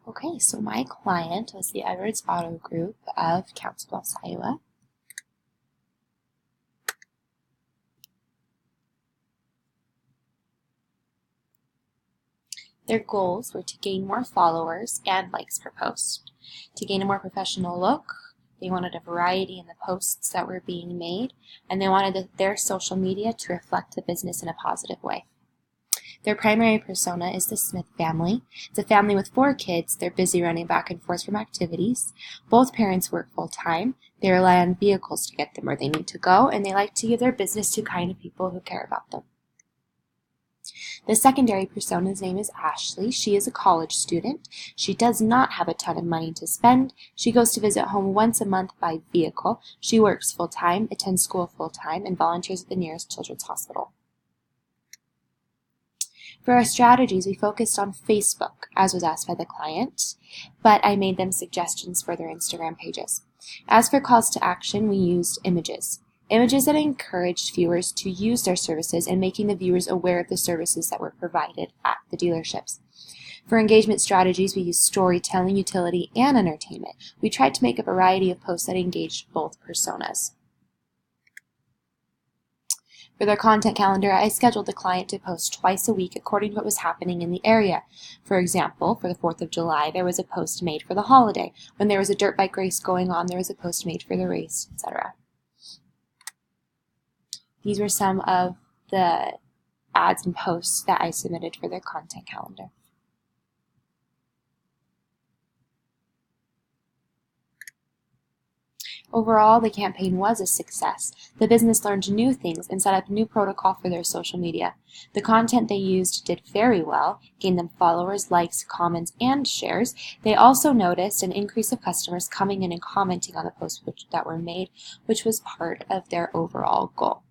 Okay, so my client was the Edwards Auto Group of Council Bluffs, Iowa. Their goals were to gain more followers and likes per post. To gain a more professional look, they wanted a variety in the posts that were being made, and they wanted their social media to reflect the business in a positive way. Their primary persona is the Smith family. It's a family with 4 kids. They're busy running back and forth from activities. Both parents work full-time. They rely on vehicles to get them where they need to go, and they like to give their business to kind people who care about them. The secondary persona's name is Ashley. She is a college student. She does not have a ton of money to spend. She goes to visit home once a month by vehicle. She works full-time, attends school full-time, and volunteers at the nearest children's hospital. For our strategies, we focused on Facebook, as was asked by the client, but I made them suggestions for their Instagram pages. As for calls to action, we used images that encouraged viewers to use their services and making the viewers aware of the services that were provided at the dealerships. For engagement strategies, we used storytelling, utility, and entertainment. We tried to make a variety of posts that engaged both personas. For their content calendar, I scheduled the client to post twice a week according to what was happening in the area. For example, for the 4th of July, there was a post made for the holiday. When there was a dirt bike race going on, there was a post made for the race, etc. These were some of the ads and posts that I submitted for their content calendar. Overall, the campaign was a success. The business learned new things and set up a new protocol for their social media. The content they used did very well, gained them followers, likes, comments, and shares. They also noticed an increase of customers coming in and commenting on the posts that were made, which was part of their overall goal.